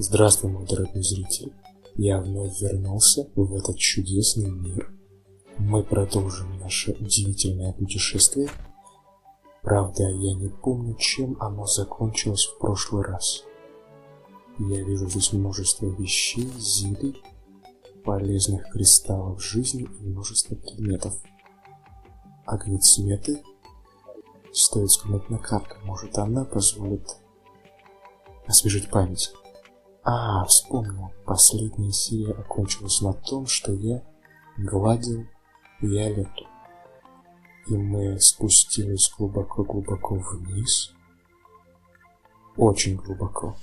Здравствуй, мой дорогой зритель. Я вновь вернулся в этот чудесный мир. Мы продолжим наше удивительное путешествие. Правда, я не помню, чем оно закончилось в прошлый раз. Я вижу здесь множество вещей, зелий, полезных кристаллов жизни и множество предметов. Огнецветы. Стоит взглянуть на карту, может она позволит освежить память. Вспомнил. Последняя серия окончилась на том, что я гладил Виолетту. И мы спустились глубоко-глубоко вниз. Очень глубоко.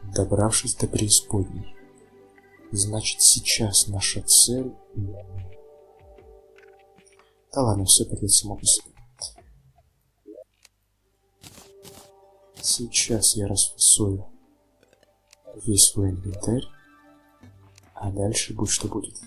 Добравшись до преисподней. Значит, сейчас наша цель... Да ладно, все пойдет само по себе. Сейчас я расфасую весь свой инвентарь, а дальше будь что будет.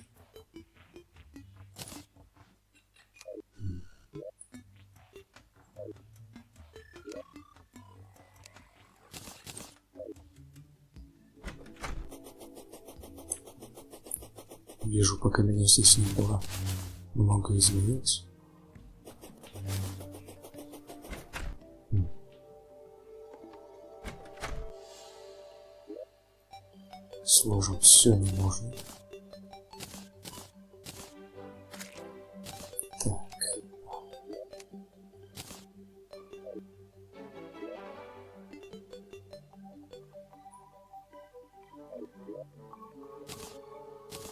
Вижу, пока меня здесь не было, много изменилось. Сложим все не можно. Так.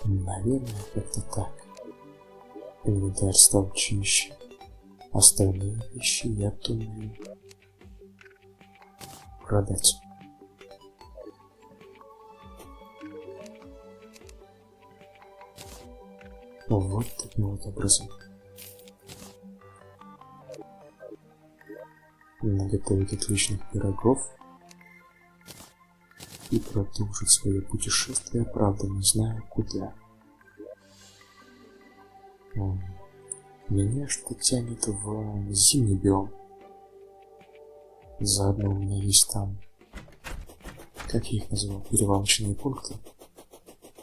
Наверное, как-то так. Инвентарь стал чище. Остальные вещи я думаю продать. Вот таким вот образом. Наготовить отличных пирогов и продолжить свое путешествие, правда не знаю куда. Меня что тянет в зимний биом. Заодно у меня есть там, как я их называл, перевалочные пункты.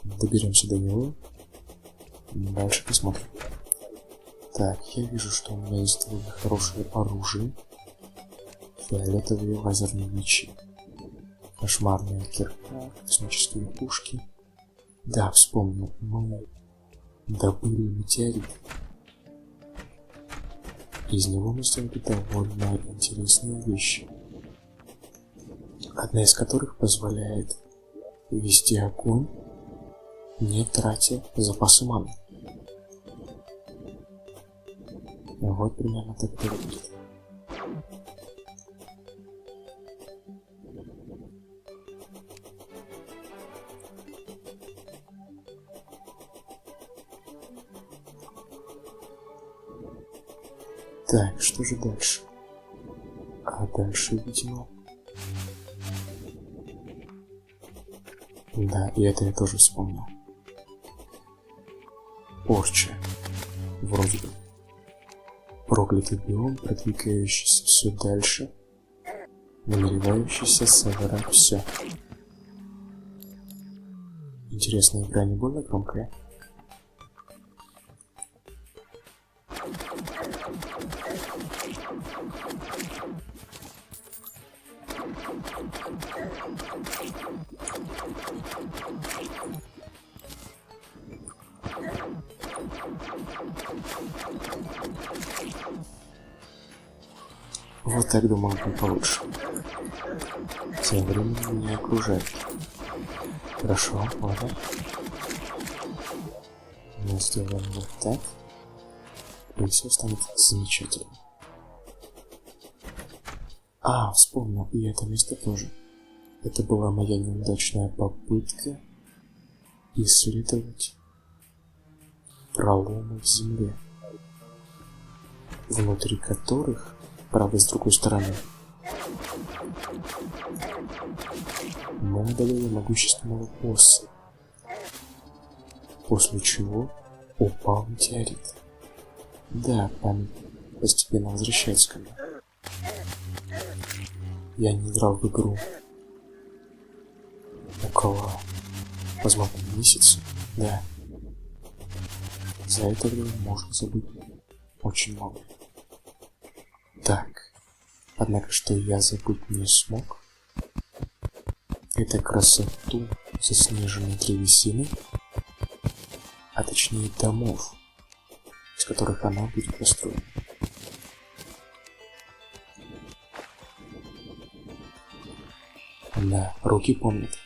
Доберемся до него. Дальше посмотрим. Так, я вижу, что у меня есть довольно хорошее оружие. Фиолетовые лазерные мечи. Кошмарная кирка, космические пушки. Да, вспомнил, мы добыли метеорит. Из него мы сделали довольно интересные вещи. Одна из которых позволяет вести огонь, не тратя запасы маны. Вот примерно так и выглядит. Так, что же дальше? А дальше, видимо... Да, и это я тоже вспомнил. Порча. Вроде бы. Проклятый биом, продвигающийся все дальше, намеревающийся собрать все. Интересно, игра не больно громкая? Вот так думал, будет получше. Тем временем меня окружает. Хорошо, ладно. Мы сделаем вот так. И все станет замечательно. Вспомнил, и это место тоже. Это была моя неудачная попытка исследовать проломы в земле, внутри которых, правда, с другой стороны, мы одолели могущественного босса, после чего упал метеорит. Да, память постепенно возвращается ко мне. Я не играл в игру около, возможно, месяца. Да. За это время можно забыть очень много. Так. Однако, что я забыть не смог, это красоту заснеженной древесины, а точнее домов, из которых она будет построена. Да, руки помнят.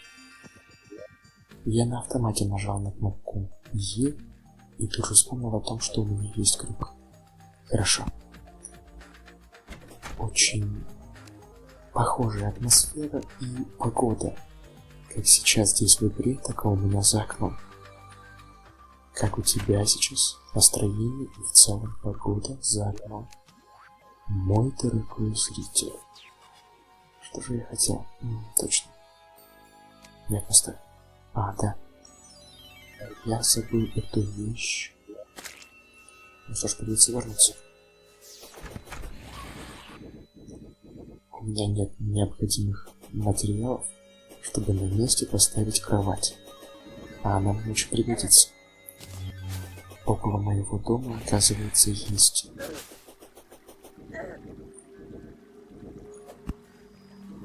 Я на автомате нажал на кнопку Е и тут же вспомнил о том, что у меня есть крюк. Хорошо. Очень похожая атмосфера и погода. Как сейчас здесь в игре, так и у меня за окном. Как у тебя сейчас настроение и в целом погода за окном. Мой дорогой зритель. Что же я хотел? Точно. Нет, поставь. Да. Я забыл эту вещь. Ну что ж, придется вернуться. У меня нет необходимых материалов, чтобы на месте поставить кровать. А она мне очень пригодится. Около моего дома, оказывается, есть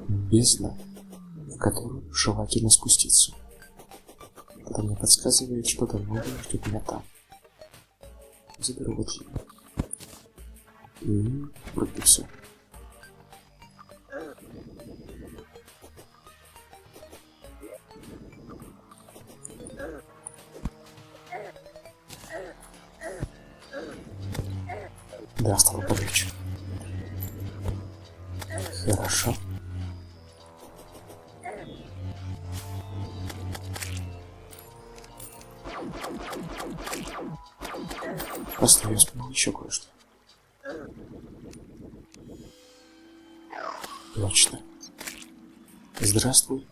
бездна, в которую желательно спуститься. Это мне подсказывает, что-то новое ждет меня там. Заберу вот его. И вроде все. Да, стало полегче. Хорошо. Просто я вспомнил еще кое-что. Точно. Здравствуй,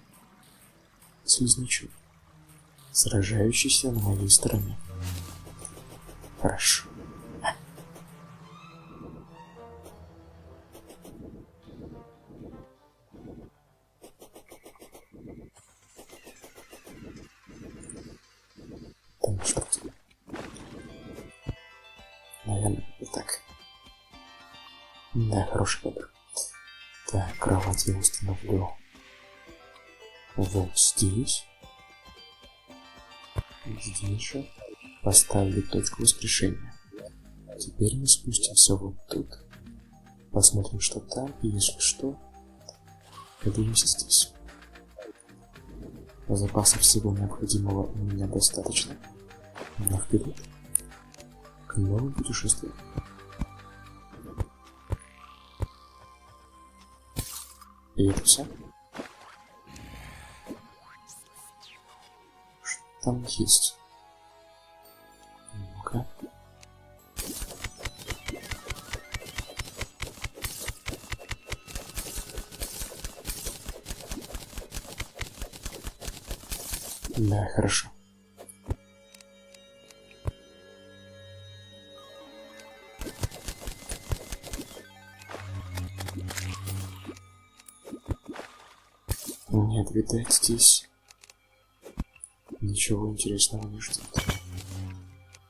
слизнячок, сражающийся на моей стороне. Хорошо. Там что тебе? Наверное, вот так. Да, хороший выбор. Так, кровать я установлю вот здесь. Здесь же поставлю точку воскрешения. Теперь мы спустимся вот тут. Посмотрим, что там, и если что, поднимемся здесь. Запасов всего необходимого у меня достаточно. Но вперед к новым путешествиям. И это все. Что там есть? Ну-ка. Да, хорошо. Нет, видать, здесь ничего интересного не ждет.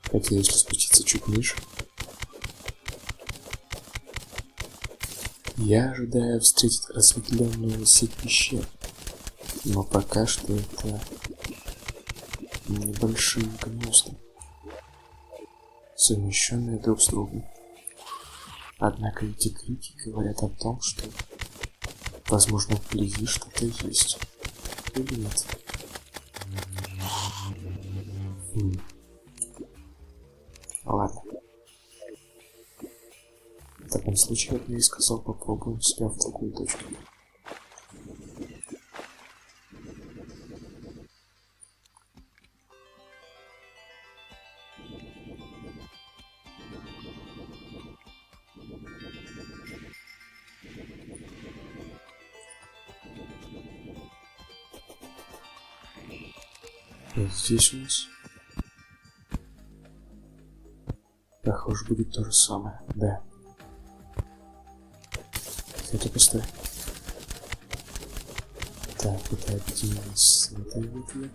Хотя если спуститься чуть ниже, я ожидаю встретить осветленную сеть пещер, но пока что это небольшие гнезда, совмещенные друг с другом. Однако эти крики говорят о том, что, возможно, вблизи что-то есть. Или нет? Ладно. В таком случае, как я и сказал, попробуем себя в другую точку. Вот здесь у нас, похоже, будет то же самое, да. Это пустой. Так, это объединение с этой ветвью.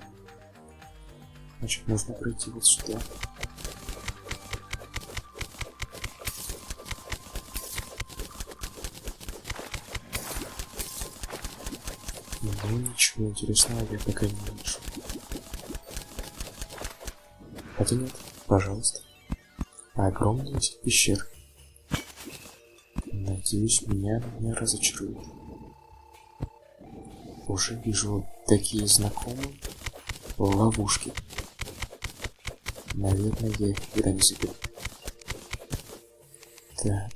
Значит, нужно пройти вот сюда. Ну, ничего интересного я пока не вижу. Хотя нет, пожалуйста. Огромный этих пещер. Надеюсь, меня не разочарует. Уже вижу такие знакомые ловушки. Наверное, я их никогда не заберу. Так.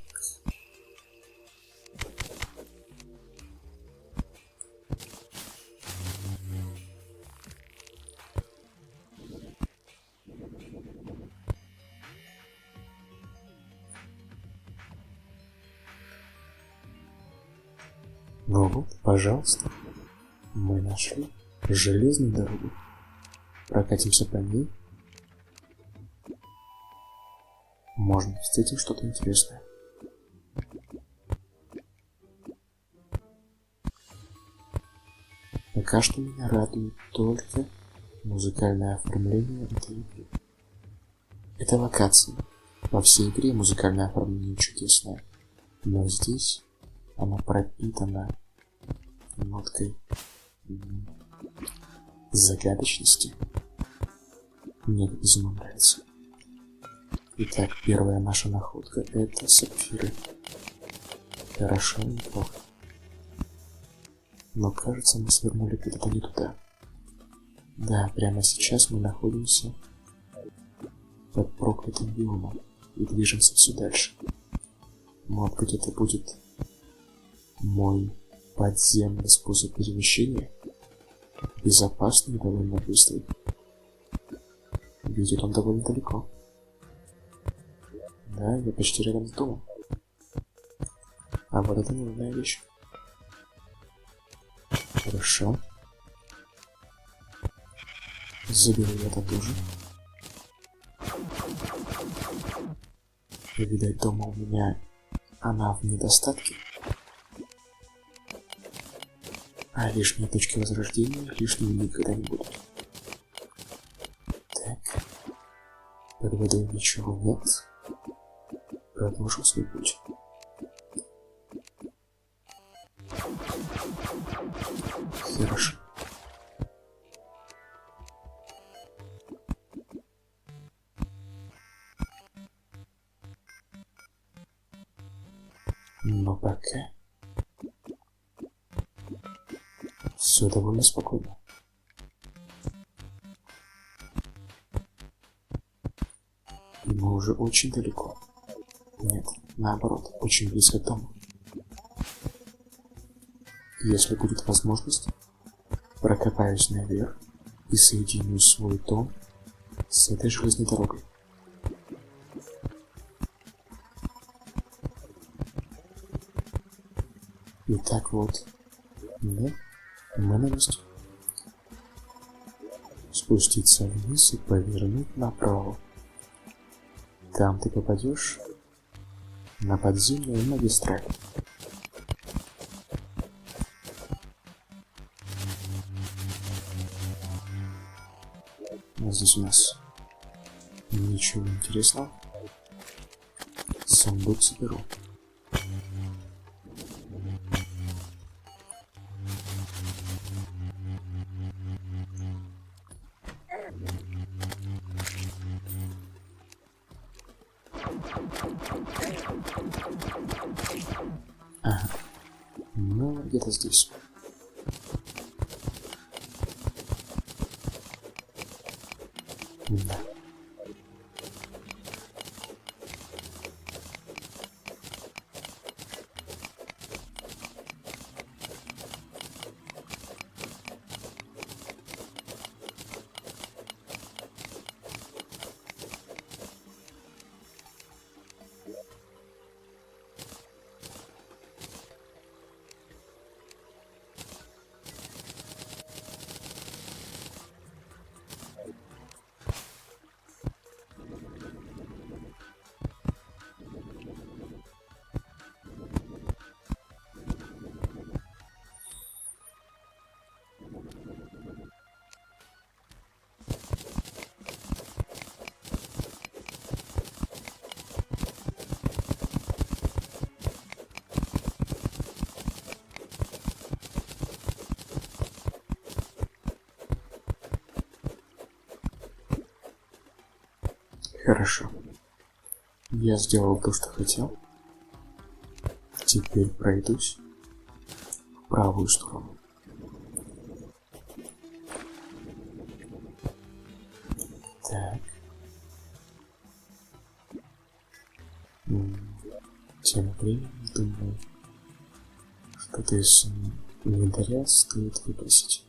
Ну вот, пожалуйста, мы нашли железную дорогу. Прокатимся по ней. Может быть, встретим что-то интересное. Пока что меня радует только музыкальное оформление этой игры. Это локация. Во всей игре музыкальное оформление чудесное. Но здесь она пропитана ноткой загадочности. Мне это безумно нравится. Итак, первая наша находка — это сапфиры. Хорошо, неплохо. Но кажется, мы свернули куда-то не туда. Да, прямо сейчас мы находимся под проклятым биомом и движемся все дальше. Может быть, это будет мой подземный способ перемещения? Безопасный и довольно быстрый. Видит он довольно далеко. Да, я почти рядом с домом. А вот это нужная вещь. Хорошо. Заберу это тоже. Видать, дома у меня она в недостатке. А лишние точки возрождения лишними никогда не будут. Так. Под водой ничего нет. Продолжу свой путь. Хорошо. Но пока все довольно спокойно. И мы уже очень далеко. Нет, наоборот, очень близко к дому. Если будет возможность, прокопаюсь наверх и соединю свой дом с этой железной дорогой. Итак, вот, да, мы на месте. Спуститься вниз и повернуть направо. Там ты попадешь на подземную магистраль. А здесь у нас ничего интересного. Сундук соберу. Ага. Ну, где-то здесь. Да. Хорошо. Я сделал то, что хотел. Теперь пройдусь в правую сторону. Так. Тем временем, думаю, что-то из инвентаря стоит выбросить.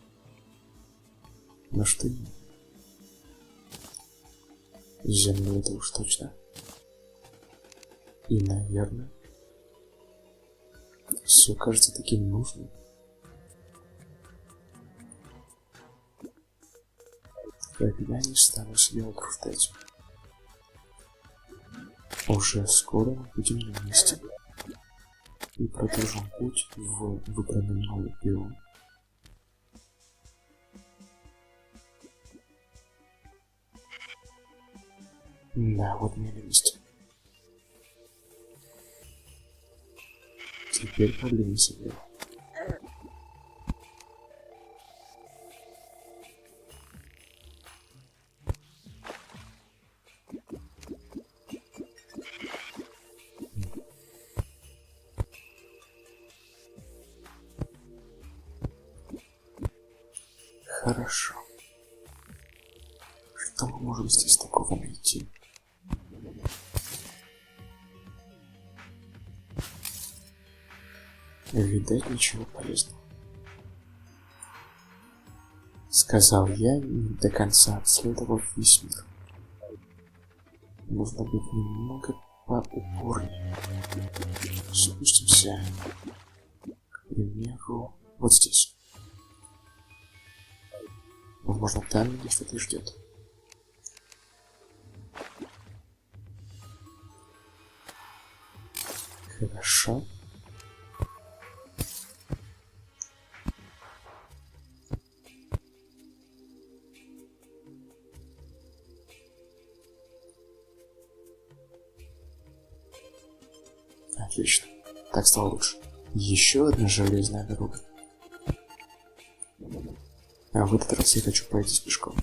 Но что именно? Землю это уж точно. И, наверное, все кажется таким нужным. Когда не стану себя утруждать. Уже скоро мы будем на месте и продолжим путь в выбранный мной биом. Да, вот мы на месте. Теперь продвинемся влево. Хорошо. Что мы можем здесь такого найти? Видать, ничего полезного. Сказал я, не до конца обследовав весь мир. Нужно быть немного поупорнее. Спустимся, к примеру, вот здесь. Возможно, там меня что-то ждет. Хорошо. Отлично. Так стало лучше. Еще одна железная дорога. А в этот раз я хочу пройти пешком.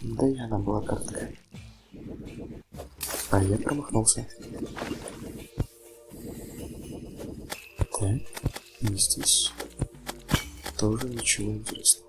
Да и она была короткая. А я промахнулся. Так, и здесь тоже ничего интересного.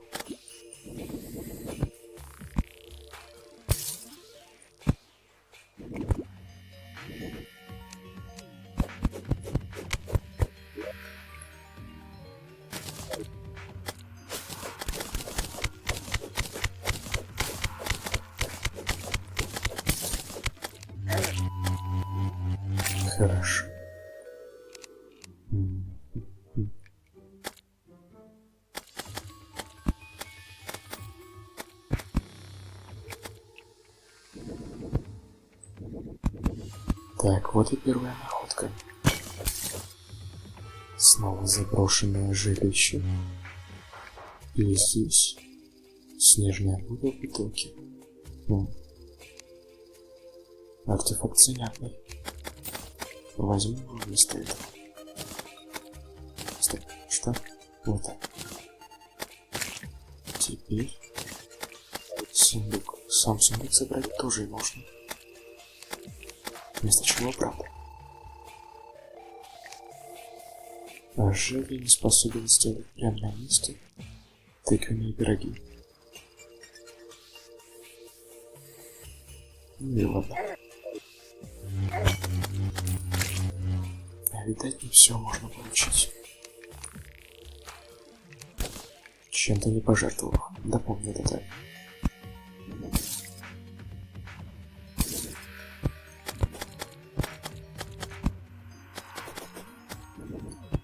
Хорошо. Так, вот и первая находка. Снова заброшенное жилище. И здесь снежная вода в бутылке. Артефакт занятный. Возьму его вместо этого. Стоп, что? Вот так. Теперь сундук. Сам сундук забрать тоже можно. Вместо чего, правда? А жаль, я не способен сделать прямо на месте тыквенные пироги. Ну и ладно. А видать, не все можно получить. Чем-то не пожертвовал. Да помню это так.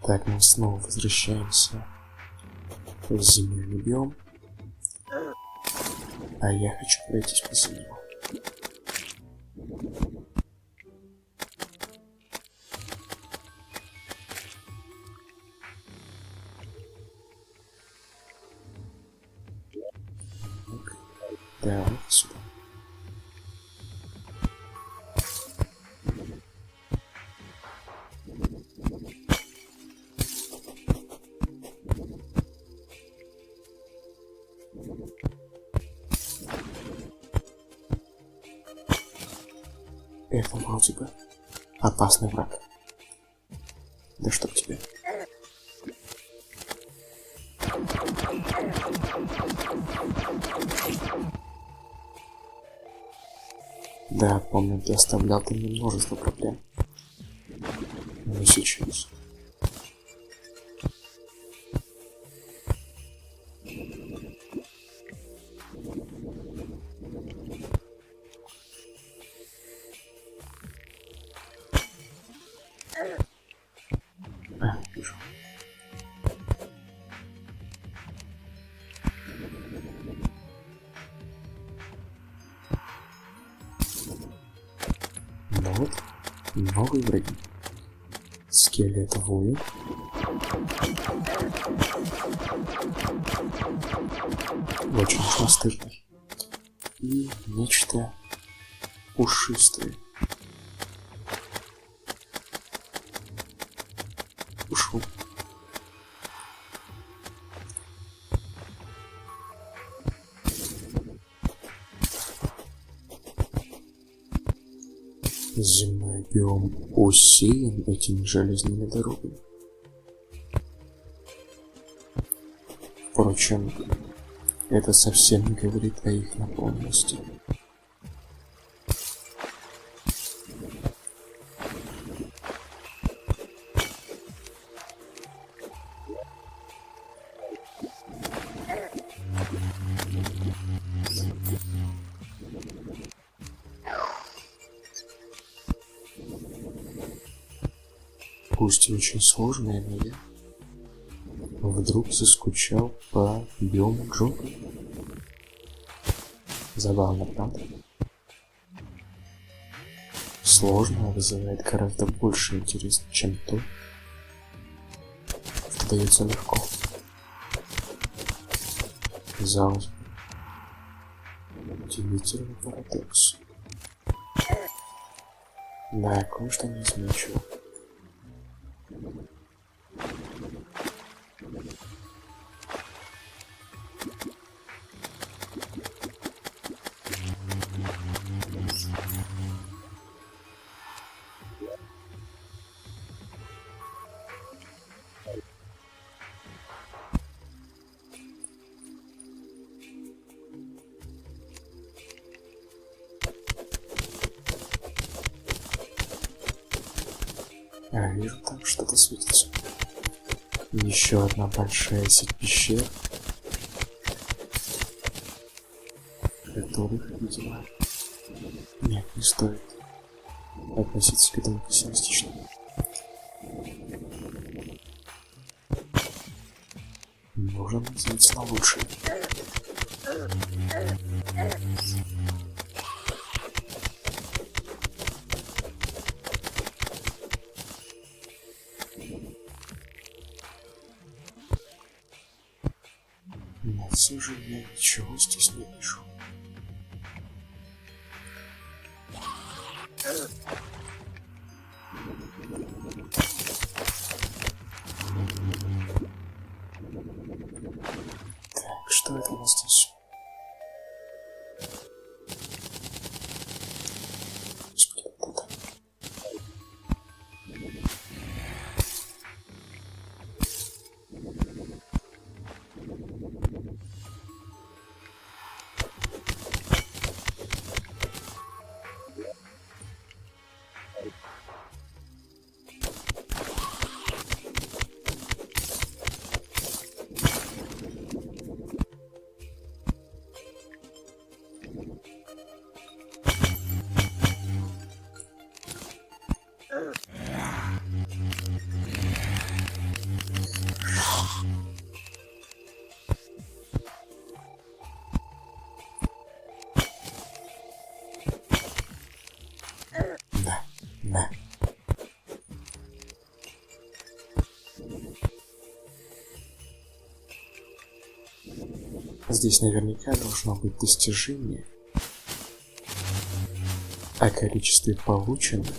Так, мы снова возвращаемся в земельный биом. А я хочу пройтись по земле. Давай сюда. Это вроде бы опасный враг. Да чтоб тебе. Да, помню, доставлял ты мне множество проблем. Но сейчас... Вижу. Ну вот, новые враги. Скелетовую. Очень уж настырный. И нечто пушистое. Ушел. Земной биом усеян этими железными дорогами. Впрочем, это совсем не говорит о их наполненности. Пусть и очень сложное, но я вдруг заскучал по биому джунглей. Забавно, правда? Сложное вызывает гораздо больше интереса, чем то, что дается легко. Казалось бы, удивительный парадокс. Да, кое-что не изменчиво. Я вижу, там что-то светится. Еще одна большая сеть пещер, которых, видимо, нет, не стоит относиться к этому пессимистично. Нужно надеяться на лучшее. Но все же я ничего здесь не вижу. Так, что это у нас здесь? Господи, вот это. Да. Здесь наверняка должно быть достижение о количестве полученных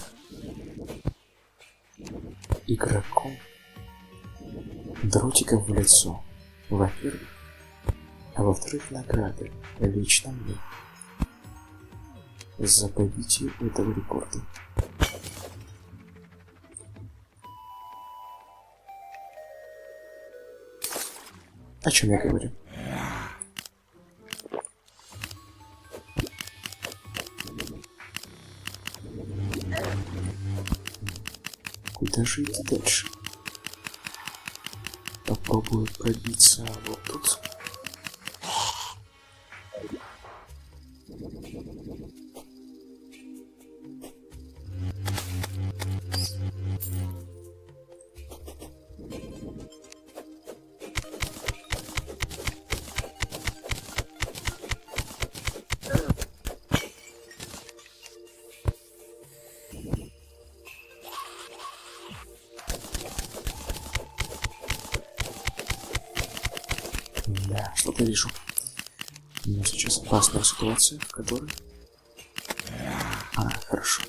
игроком дротиков в лицо, во-первых, а во-вторых, награды лично мне. за побитие этого рекорда. О чем я говорю? Куда же идти дальше? Попробую пробиться вот тут. Да, что-то вижу. У меня сейчас опасная ситуация, в которой... Хорошо.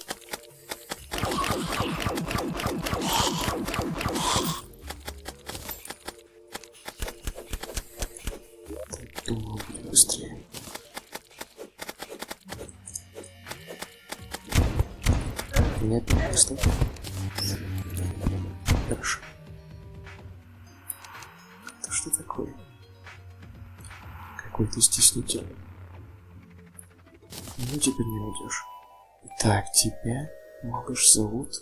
Так, думаю, будет быстрее. Нет, не быстрее. Хорошо. Это что такое? Какой-то стеснитель. Ну, теперь не уйдешь. Так, тебя, малыш, зовут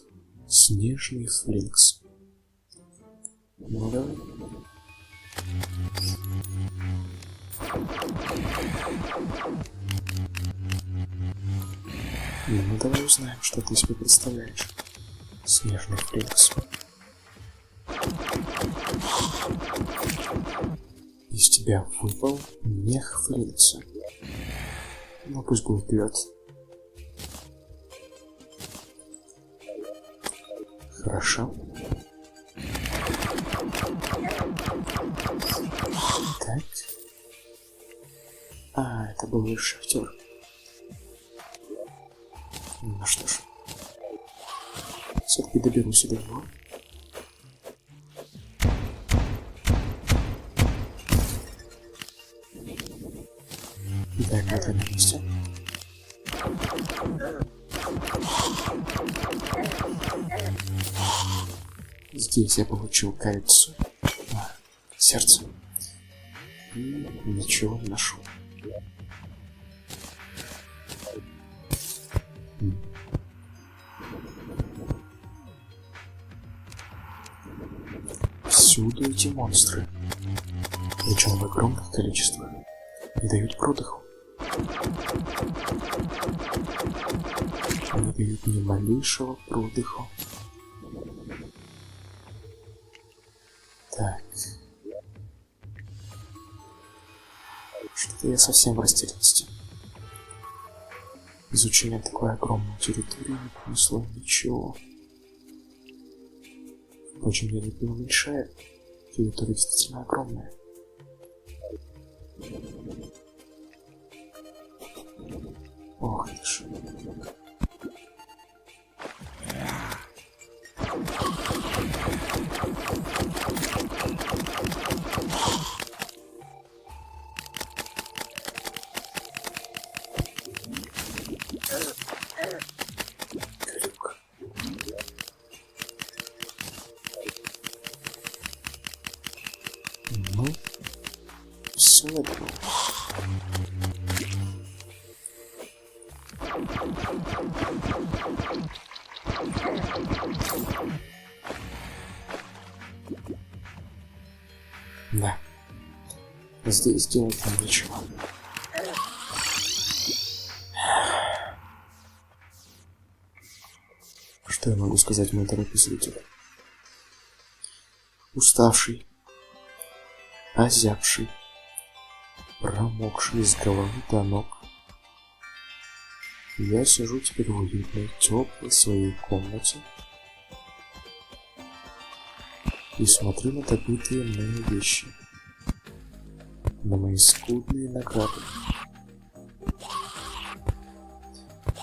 Снежный Флинкс. Ну, давай. Ну, давай узнаем, что ты себе представляешь, Снежный Флинкс. Из тебя выпал мех Флинкса. Ну, пусть будет лед. Хорошо. Так. Это был лишь шахтер. Ну что ж. Все-таки доберусь до него. Итак, на этом месте. Здесь я получил кольцо, сердце, и ничего не нашел. Всюду эти монстры, причем в огромных количествах, не дают продыху. Не дают ни малейшего продыху. Так. Что-то я совсем в растерянности. Изучение такой огромной территории не принесло ничего. Впрочем, я не преуменьшаю. Территория действительно огромная. Ох ты ж. Крюк. Ну, все это. Да. Здесь делать нам нечего. Что я могу сказать, мой дорогой зритель? Уставший, озябший, промокший с головы до ног, я сижу теперь в уютной, теплой своей комнате и смотрю на добытые мною вещи, на мои скудные награды.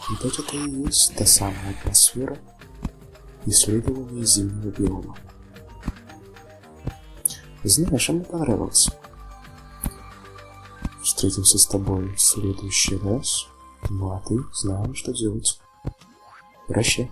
Вот это и есть та самая атмосфера исследования зимнего биома. Знаешь, а мне понравилось. Встретимся с тобой в следующий раз Ну а ты знаешь, что делать. Прощай.